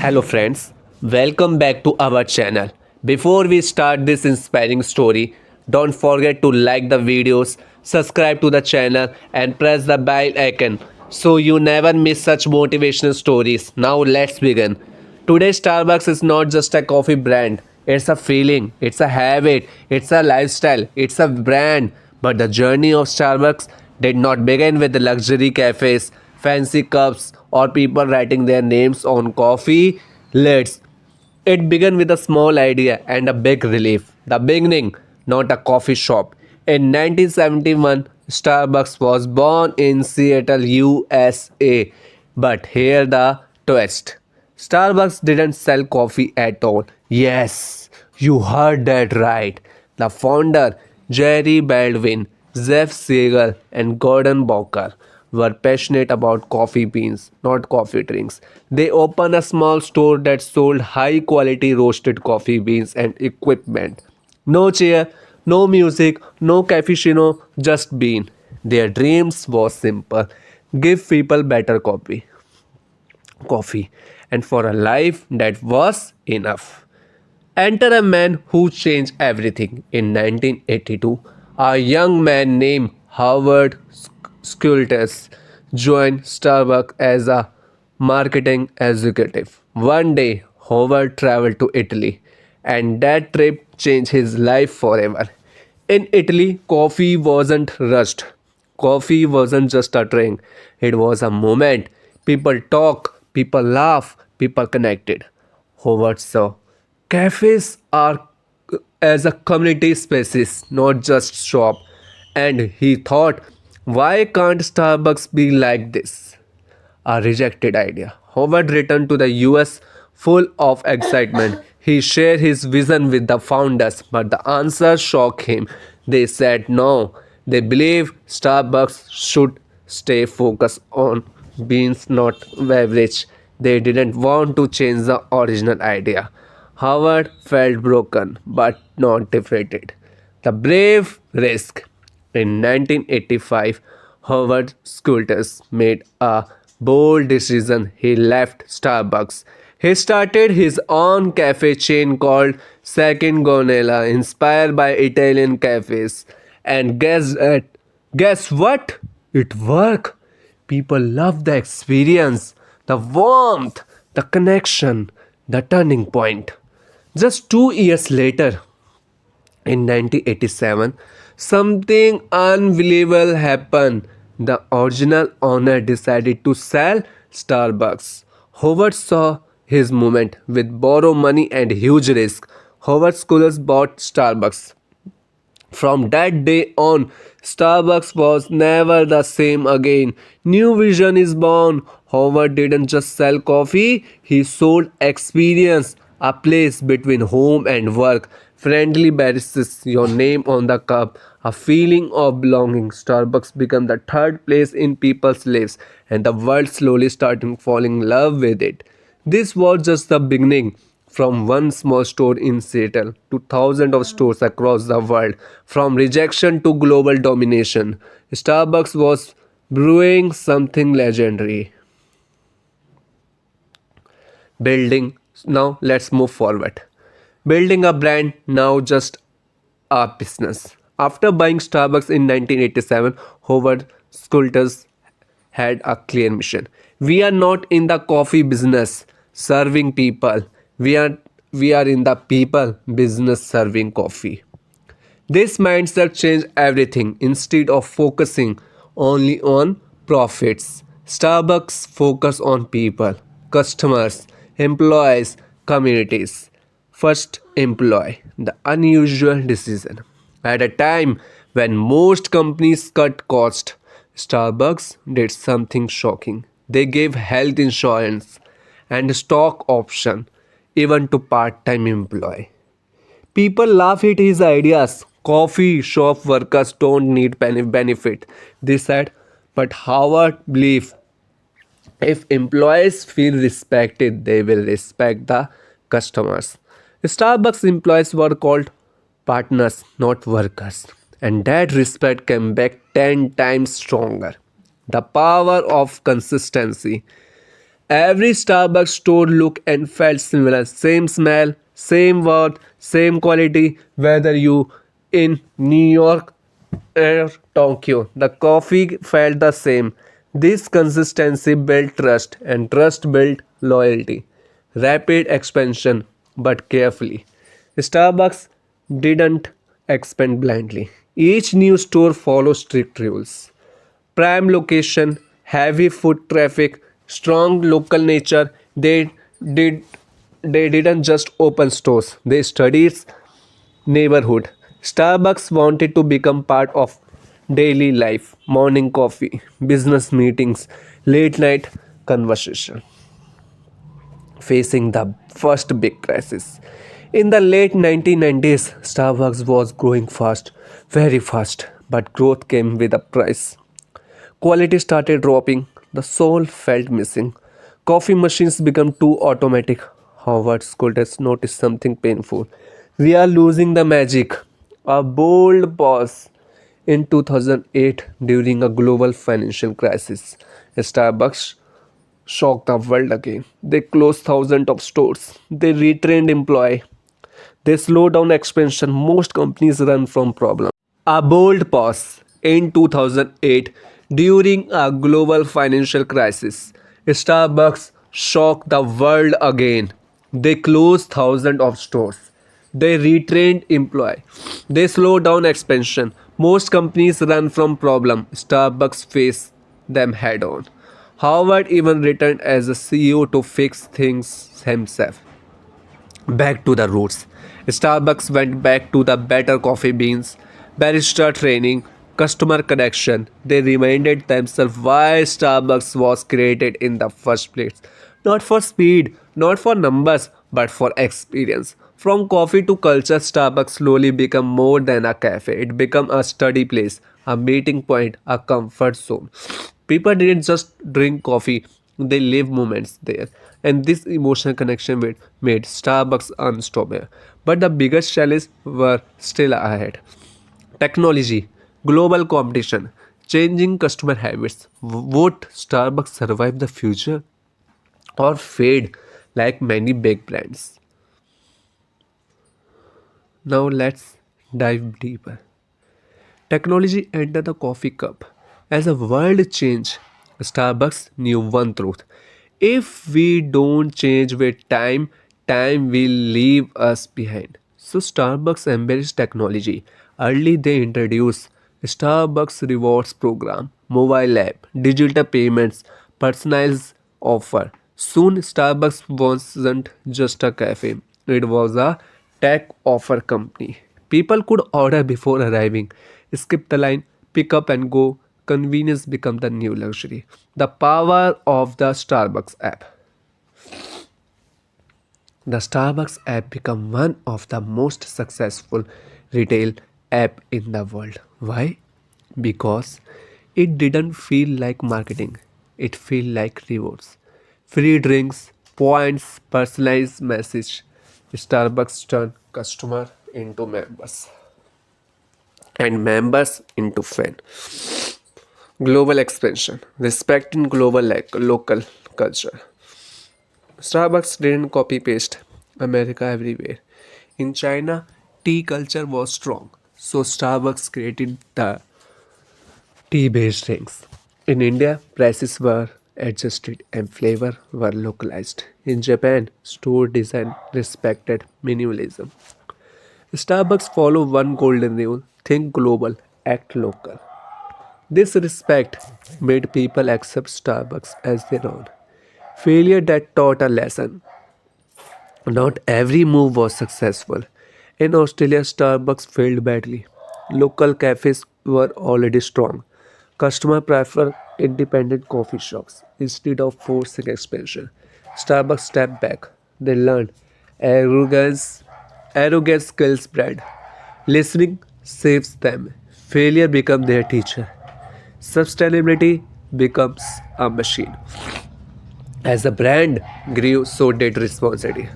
Hello, friends. Welcome back to our channel. Before we start this inspiring story, don't forget to like the videos, subscribe to the channel, and press the bell icon so you never miss such motivational stories. Now, let's begin. Today, Starbucks is not just a coffee brand, it's a feeling, it's a habit, it's a lifestyle, it's a brand. But the journey of Starbucks did not begin with the luxury cafes, fancy cups, or people writing their names on coffee lids. It began with a small idea and a big relief. The beginning, not a coffee shop. In 1971, Starbucks was born in Seattle, USA. But here the twist. Starbucks didn't sell coffee at all. Yes, you heard that right. The founder, Jerry Baldwin, Jeff Siegel, and Gordon Boker were passionate about coffee beans, not coffee drinks. They opened a small store that sold high quality roasted coffee beans and equipment. No chair, no music, no cappuccino, just bean. Their dreams was simple. Give people better coffee. And for a life that was enough. Enter a man who changed everything. In 1982, a young man named Howard Schultes joined Starbucks as a marketing executive. One day, Howard traveled to Italy, and that trip changed his life forever. In Italy, coffee wasn't rushed. Coffee wasn't just a drink, it was a moment. People talk, people laugh, people connected. Howard saw cafes are as a community spaces, not just shop. And he thought, why can't Starbucks be like this? A rejected idea. Howard returned to the US full of excitement. He shared his vision with the founders, but the answer shocked him. They said no. They believe Starbucks should stay focused on beans, not beverage. They didn't want to change the original idea. Howard felt broken but not defeated. The brave risk. In 1985, Howard Schultes made a bold decision. He left Starbucks. He started his own cafe chain called Second Gonella, inspired by Italian cafes. And guess what? It worked. People love the experience, the warmth, the connection, the turning point. Just 2 years later, in 1987, something unbelievable happened. The original owner decided to sell Starbucks. Howard saw his moment with borrow money and huge risk. Howard Schultes bought Starbucks. From that day on, Starbucks was never the same again. New vision is born. Howard didn't just sell coffee, he sold experience, a place between home and work. Friendly baristas, your name on the cup, a feeling of belonging. Starbucks became the third place in people's lives, and the world slowly started falling in love with it. This was just the beginning. From one small store in Seattle to thousands of stores across the world, from rejection to global domination, Starbucks was brewing something legendary. Building, now let's move forward. Building a brand, now just a business. After buying Starbucks in 1987, Howard Schultes had a clear mission. We are not in the coffee business serving people. We are in the people business serving coffee. This mindset changed everything. Instead of focusing only on profits, Starbucks focus on people, customers, employees, communities. First, employee, the unusual decision. At a time when most companies cut cost, Starbucks did something shocking. They gave health insurance and stock option even to part-time employee. People laugh at his ideas. Coffee shop workers don't need benefit. They said, but Howard believed if employees feel respected, they will respect the customers. Starbucks employees were called partners, not workers. And that respect came back 10 times stronger. The power of consistency. Every Starbucks store looked and felt similar. Same smell, same word, same quality. Whether you in New York or Tokyo, the coffee felt the same. This consistency built trust, and trust built loyalty. Rapid expansion, but carefully. Starbucks didn't expand blindly. Each new store follows strict rules. Prime location, heavy foot traffic, strong local nature. Did they didn't just open stores. They studied neighborhood. Starbucks wanted to become part of daily life, morning coffee, business meetings, late night conversation. Facing the first big crisis. In the late 1990s, Starbucks was growing fast, very fast, but growth came with a price. Quality started dropping, the soul felt missing. Coffee machines became too automatic. Howard Schultes noticed something painful. We are losing the magic. A bold pause in 2008 during a global financial crisis. Starbucks shocked the world again. They closed thousands of stores. They retrained employees. They slowed down expansion. Most companies run from problems. A bold pause in 2008 during a global financial crisis. Starbucks shocked the world again. They closed thousands of stores. They retrained employees. They slowed down expansion. Most companies run from problem. Starbucks faced them head on. Howard even returned as a CEO to fix things himself. Back to the roots. Starbucks went back to the better coffee beans, barista training, customer connection. They reminded themselves why Starbucks was created in the first place. Not for speed, not for numbers, but for experience. From coffee to culture, Starbucks slowly became more than a cafe. It became a study place, a meeting point, a comfort zone. People didn't just drink coffee, they live moments there. And this emotional connection made Starbucks unstoppable. But the biggest challenges were still ahead. Technology, global competition, changing customer habits. Would Starbucks survive the future or fade like many big brands? Now let's dive deeper. Technology entered the coffee cup. As the world changed, Starbucks knew one truth. If we don't change with time, time will leave us behind. So Starbucks embraced technology. Early they introduced Starbucks rewards program, mobile app, digital payments, personalized offer. Soon Starbucks wasn't just a cafe. It was a tech offer company. People could order before arriving, skip the line, pick up and go. Convenience became the new luxury. The power of the Starbucks app. The Starbucks app became one of the most successful retail app in the world. Why? Because it didn't feel like marketing. It felt like rewards. Free drinks, points, personalized message. Starbucks turned customer into members and members into fan. Global expansion, respecting global local culture. Starbucks didn't copy paste America everywhere. In China, tea culture was strong, so Starbucks created the tea based drinks. In India, prices were adjusted and flavor were localized. In Japan, store design respected minimalism. Starbucks follow one golden rule: think global, act local. This respect made people accept Starbucks as their own. Failure that taught a lesson. Not every move was successful. In Australia, Starbucks failed badly. Local cafes were already strong. Customers prefer independent coffee shops instead of forcing expansion. Starbucks stepped back. They learned arrogance, arrogance kills brand. Listening saves them. Failure becomes their teacher. Sustainability becomes a machine. As the brand grew, so did responsibility.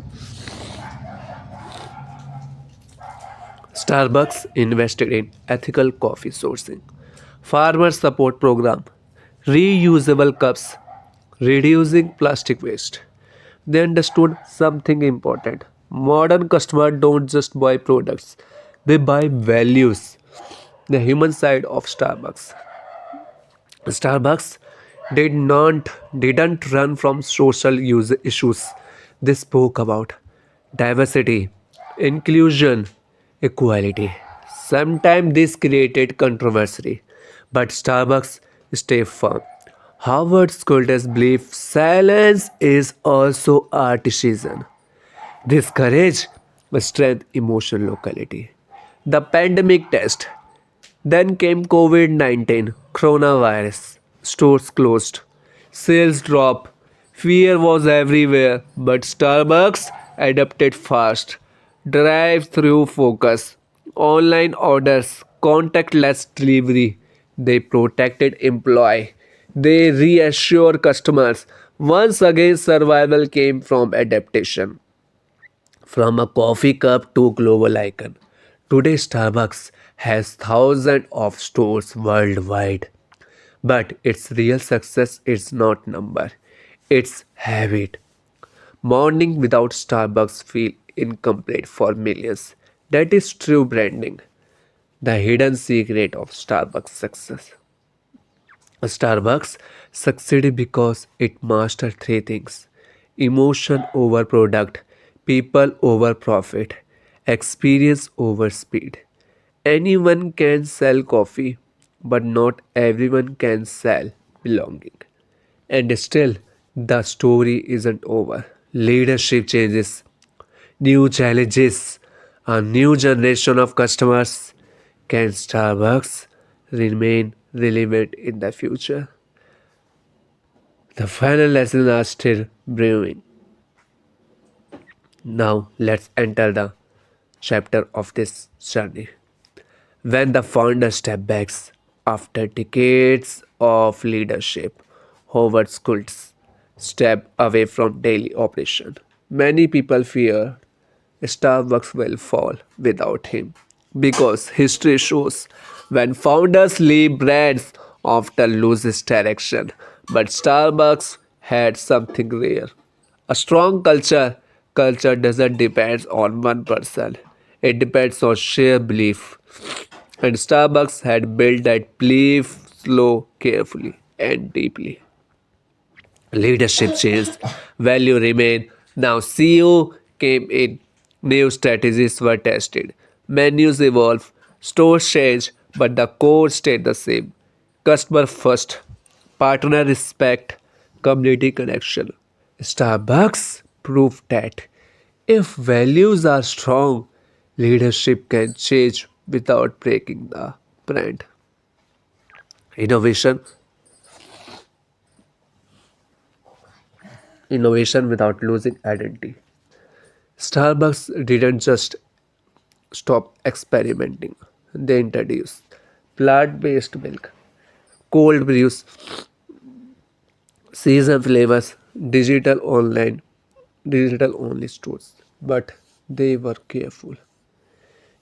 Starbucks invested in ethical coffee sourcing, farmer support program, reusable cups, reducing plastic waste. They understood something important. Modern customers don't just buy products, they buy values. The human side of Starbucks. Starbucks didn't run from social issues. They spoke about diversity, inclusion, equality. Sometimes this created controversy, but Starbucks stay firm. Harvard scholars believe silence is also a decision. This courage strength emotional locality. The pandemic test. Then came COVID 19, coronavirus. Stores closed. Sales dropped. Fear was everywhere, but Starbucks adapted fast. Drive through focus. Online orders. Contactless delivery. They protected employee. They reassure customers. Once again, survival came from adaptation. From a coffee cup to global icon. Today Starbucks has thousands of stores worldwide. But its real success is not number. It's habit. Morning without Starbucks feel incomplete for millions. That is true branding. The hidden secret of Starbucks success. Starbucks succeeded because it mastered three things: emotion over product, people over profit, experience over speed. Anyone can sell coffee, but not everyone can sell belonging. And still, the story isn't over. Leadership changes, new challenges, a new generation of customers. Can Starbucks remain relevant in the future? The final lessons are still brewing. Now let's enter the chapter of this journey. When the founder stepped back after decades of leadership, Howard Schultz stepped away from daily operation. Many people fear Starbucks will fall without him because history shows when founders leave, brands often loses direction. But Starbucks had something rare: a strong culture. Culture doesn't depend on one person, it depends on shared belief. And Starbucks had built that belief slow, carefully, and deeply. Leadership changed, value remained. Now CEO came in, new strategies were tested, menus evolved, stores changed, but the core stayed the same. Customer first, partner respect, community connection. Starbucks proved that if values are strong, leadership can change without breaking the brand. Innovation, innovation without losing identity. Starbucks didn't just stop experimenting. They introduced plant-based milk, cold brews, season flavors, digital only stores. But they were careful.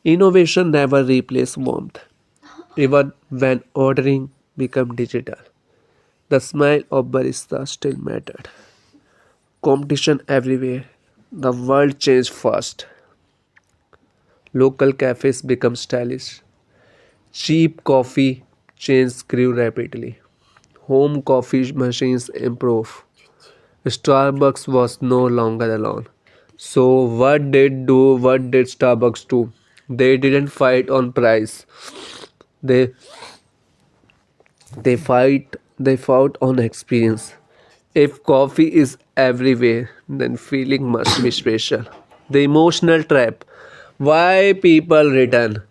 Innovation never replaced warmth. Even when ordering became digital, the smile of barista still mattered. Competition everywhere. The world changed fast. Local cafes become stylish. Cheap coffee chains grew rapidly. Home coffee machines improve. Starbucks was no longer alone. So what did Starbucks do? They didn't fight on price. They they fought on experience. If coffee is everywhere, then feeling must be special. The emotional trap. Why people return?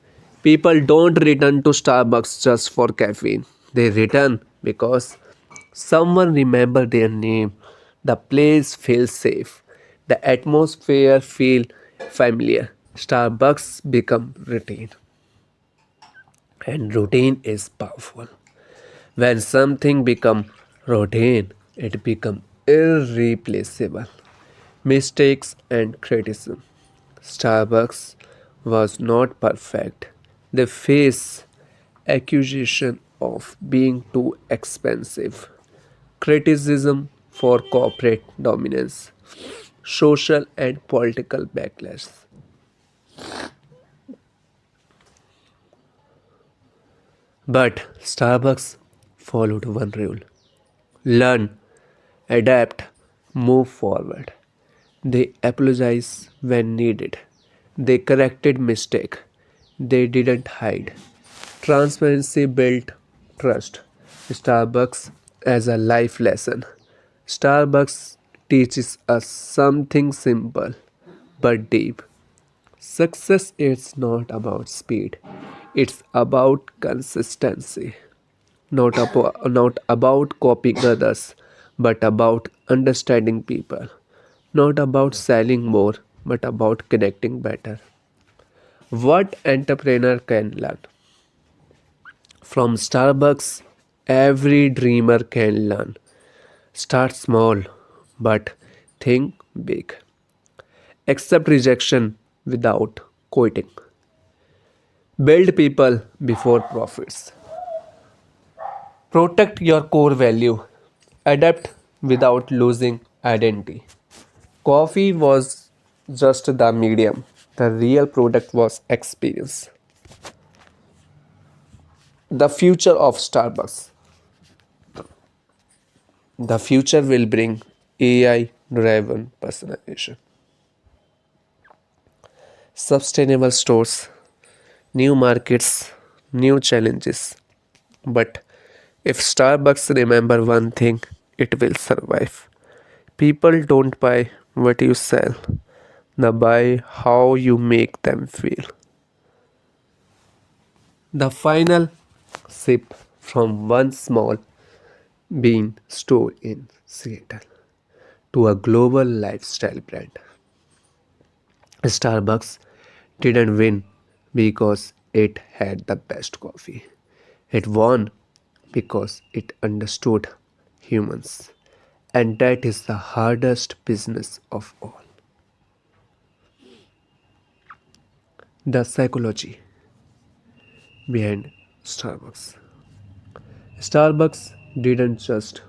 People don't return to Starbucks just for caffeine. They return because someone remember their name. The place feels safe. The atmosphere feel familiar. Starbucks become routine. And routine is powerful. When something become routine, it become irreplaceable. Mistakes and criticism. Starbucks was not perfect. They face accusation of being too expensive, criticism before corporate dominance, social and political backlash. But Starbucks followed one rule: learn, adapt, move forward. They apologized when needed. They corrected mistake. They didn't hide. Transparency built trust. Starbucks as a life lesson. Starbucks teaches us something simple but deep. Success is not about speed. It's about consistency. Not about copying others, but about understanding people. Not about selling more, but about connecting better. What entrepreneur can learn? From Starbucks, every dreamer can learn. Start small, but think big. Accept rejection without quitting. Build people before profits. Protect your core value. Adapt without losing identity. Coffee was just the medium. The real product was experience. The future of Starbucks. The future will bring AI driven personalization, sustainable stores, new markets, new challenges. But if Starbucks remember one thing, it will survive. People don't buy what you sell, they buy how you make them feel. The final sip from one small bean store in Seattle to a global lifestyle brand. Starbucks didn't win because it had the best coffee. It won because it understood humans. And that is the hardest business of all. The psychology behind Starbucks. Starbucks didn't just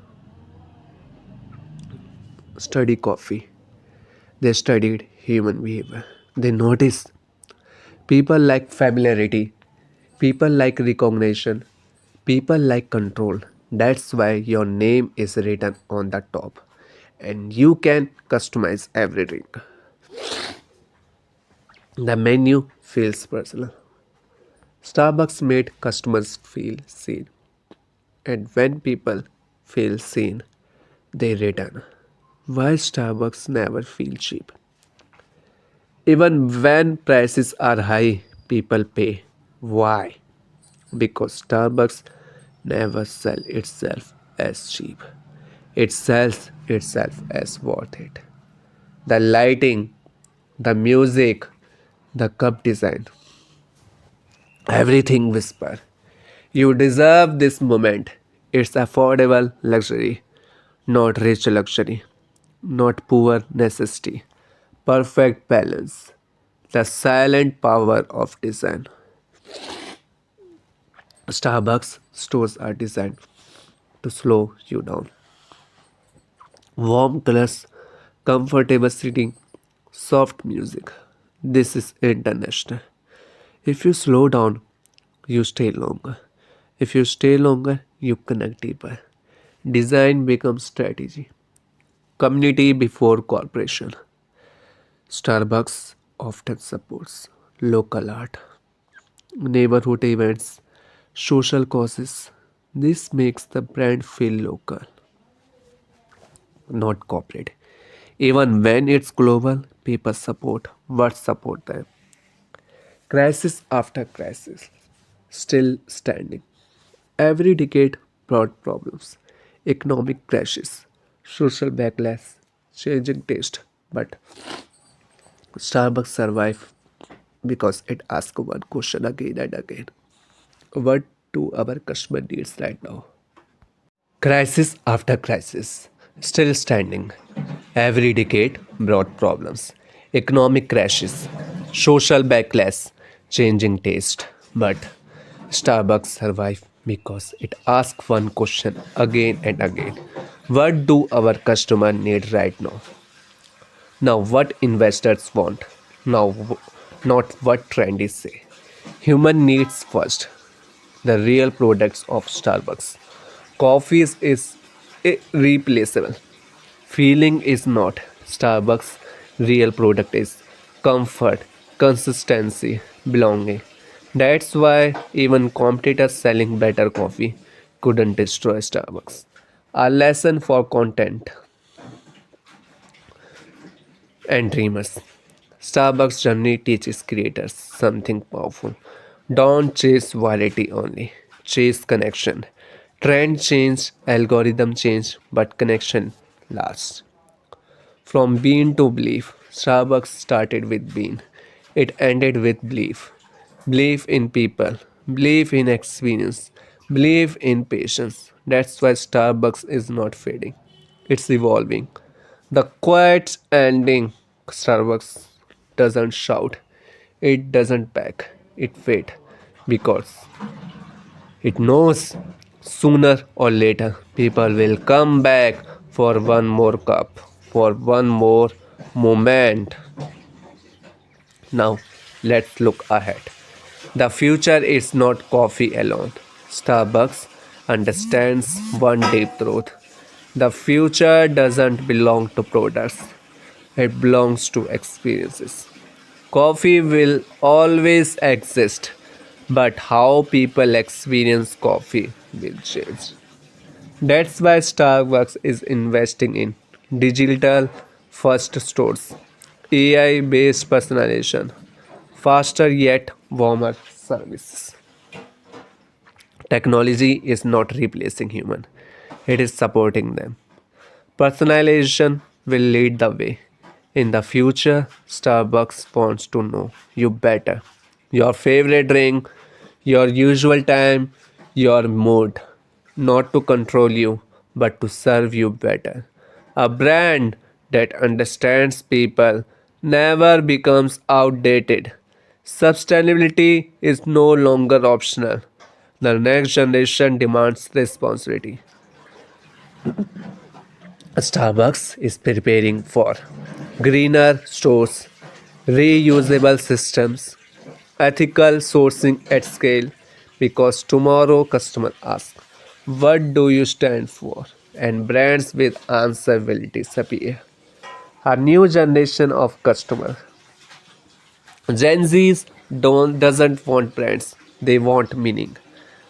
study coffee, they studied human behavior. They noticed people like familiarity, people like recognition, people like control. That's why your name is written on the top and you can customize every drink. The menu feels personal. Starbucks made customers feel seen. And when people feel seen, they return. Why Starbucks never feel cheap? Even when prices are high, people pay. Why? Because Starbucks never sell itself as cheap. It sells itself as worth it. The lighting, the music, the cup design, everything whisper. You deserve this moment. It's affordable luxury, not rich luxury, not poor necessity. Perfect balance. The silent power of design. Starbucks stores are designed to slow you down. Warm colors, comfortable seating, soft music. This is international. If you slow down, you stay longer. If you stay longer, you connect deeper. Design becomes strategy. Community before corporation. Starbucks often supports local art, neighborhood events, social causes. This makes the brand feel local, not corporate. Even when it's global, people support them. Crisis after crisis, still standing. Every decade brought problems, economic crashes, social backlash, changing taste. But Starbucks survived because it asks one question again and again. What do our customer needs right now? Crisis after crisis, still standing. Every decade brought problems, economic crashes, social backlash, changing taste. But Starbucks survived because it asked one question again and again. What do our customer need right now? Now, what investors want? Now, not what trendies say. Human needs first. The real products of Starbucks. Coffee is irreplaceable. Feeling is not. Starbucks' real product is comfort, consistency, belonging. That's why even competitors selling better coffee couldn't destroy Starbucks. A lesson for content and dreamers. Starbucks journey teaches creators something powerful. Don't chase variety only, chase connection. Trend change, algorithm change, but connection lasts. From bean to belief, Starbucks started with bean. It ended with belief. Belief in people, belief in experience, belief in patience. That's why Starbucks is not fading. It's evolving. The quiet ending Starbucks doesn't shout. It doesn't beg. It waits because it knows sooner or later people will come back for one more cup, for one more moment. Now, let's look ahead. The future is not coffee alone. Starbucks understands one deep truth. The future doesn't belong to products, it belongs to experiences. Coffee will always exist, but how people experience coffee will change. That's why Starbucks is investing in digital first stores, AI based personalization, faster yet warmer services. Technology is not replacing human, it is supporting them. Personalization will lead the way. In the future, Starbucks wants to know you better. Your favorite drink, your usual time, your mood. Not to control you, but to serve you better. A brand that understands people never becomes outdated. Sustainability is no longer optional. The next generation demands responsibility. Starbucks is preparing for greener stores, reusable systems, ethical sourcing at scale because tomorrow customer asks, what do you stand for? And brands with answer will disappear. A new generation of customers. Gen Zs doesn't want brands, they want meaning.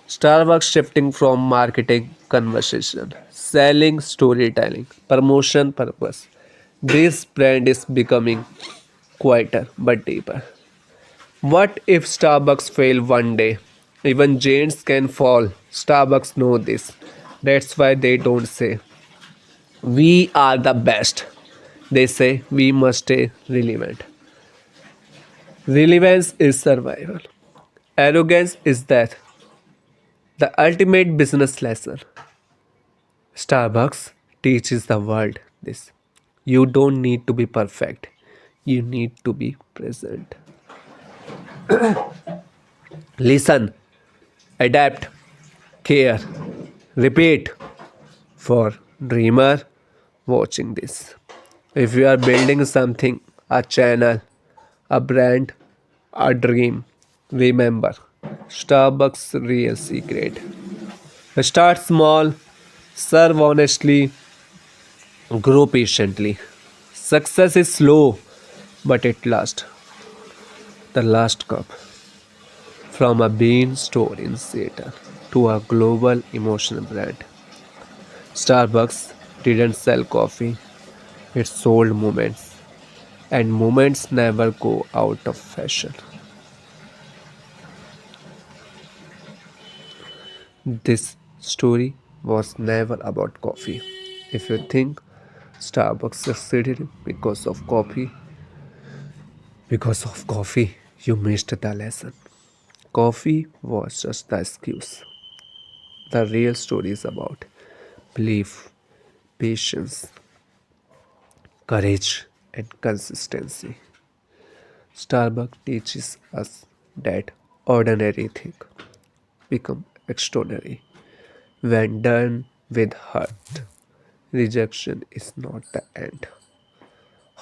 Starbucks shifting from marketing conversation, selling storytelling, promotion purpose. This brand is becoming quieter but deeper. What if Starbucks fail one day? Even giants can fall. Starbucks know this. That's why they don't say we are the best. They say we must stay relevant. Relevance is survival. Arrogance is death. The ultimate business lesson. Starbucks teaches the world this. You don't need to be perfect. You need to be present. Listen, adapt, care, repeat. For dreamer watching this. If you are building something, a channel, a brand, a dream, remember Starbucks real secret. Start small, serve honestly, grow patiently. Success is slow, but it lasts. The last cup. From a bean store in Seattle to a global emotional brand. Starbucks didn't sell coffee, it sold moments. And moments never go out of fashion. This story was never about coffee. If you think Starbucks succeeded because of coffee, you missed the lesson. Coffee was just the excuse. The real story is about belief, patience, courage, and consistency. Starbucks teaches us that ordinary things become extraordinary when done with heart. Rejection is not the end.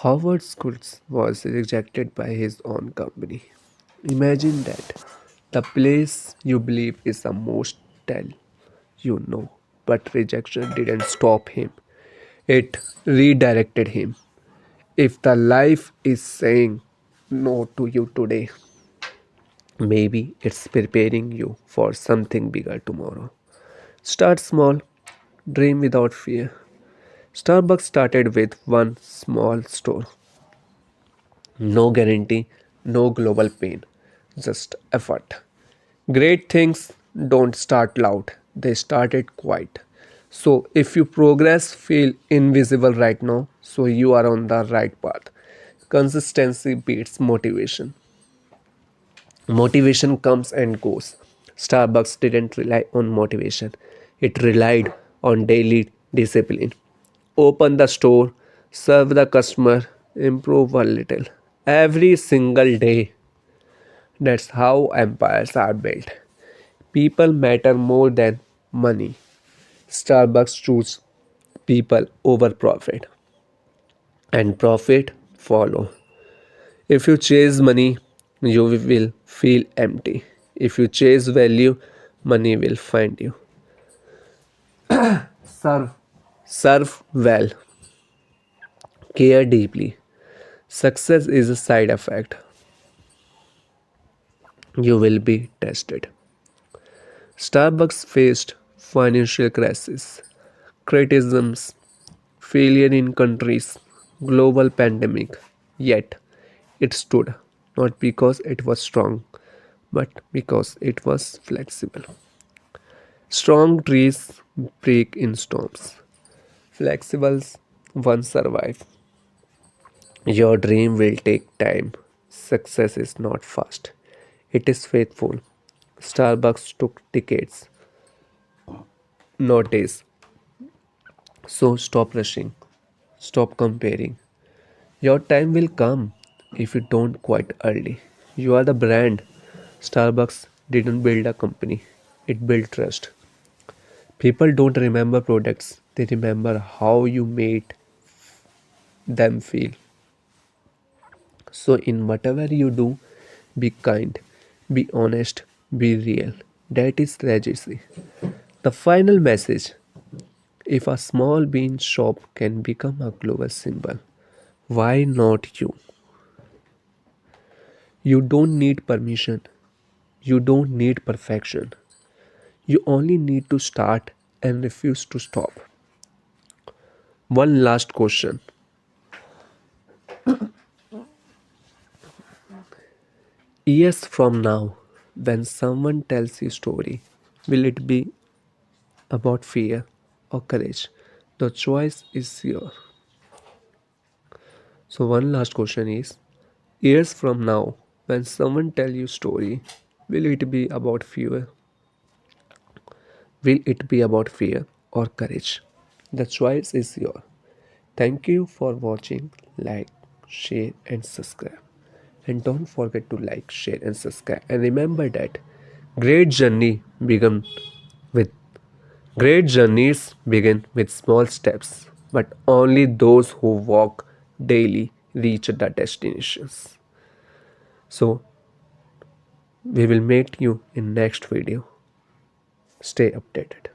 Howard Schultz was rejected by his own company. Imagine that. The place you believe is the most tell you know. But rejection didn't stop him, it redirected him. If the life is saying no to you today, maybe it's preparing you for something bigger tomorrow. Start small, dream without fear. Starbucks started with one small store. No guarantee, no global pain, just effort. Great things don't start loud, they started quiet. So, if you progress feel invisible right now, so you are on the right path. Consistency beats motivation. Motivation comes and goes. Starbucks didn't rely on motivation, it relied on daily discipline. Open the store, serve the customer, improve a little. Every single day. That's how empires are built. People matter more than money. Starbucks choose people over profit, and profit follow. If you chase money, you will feel empty. If you chase value, money will find you. Serve. Serve well. Care deeply. Success is a side effect. You will be tested. Starbucks faced financial crisis, criticisms, failure in countries, global pandemic. Yet it stood not because it was strong, but because it was flexible. Strong trees break in storms. Flexible ones survive. Your dream will take time. Success is not fast. It is faithful. Starbucks took decades, not days. So stop rushing. Stop comparing. Your time will come if you don't quit early. You are the brand. Starbucks didn't build a company, it built trust. People don't remember products, they remember how you made them feel. So, in whatever you do, be kind, be honest, be real. That is legacy. The final message: if a small bean shop can become a global symbol, why not you? You don't need permission, you don't need perfection. You only need to start and refuse to stop. One last question. Years from now, when someone tells you story, will it be about fear or courage? The choice is yours. So one last question is, years from now, when someone tell you story, will it be about fear? Will it be about fear or courage? The choice is yours. Thank you for watching. Like, share, and subscribe. And don't forget to like, share, and subscribe. And remember that great journey begin with great journeys begin with small steps, but only those who walk daily reach the destinations. So we will meet you in next video. Stay updated.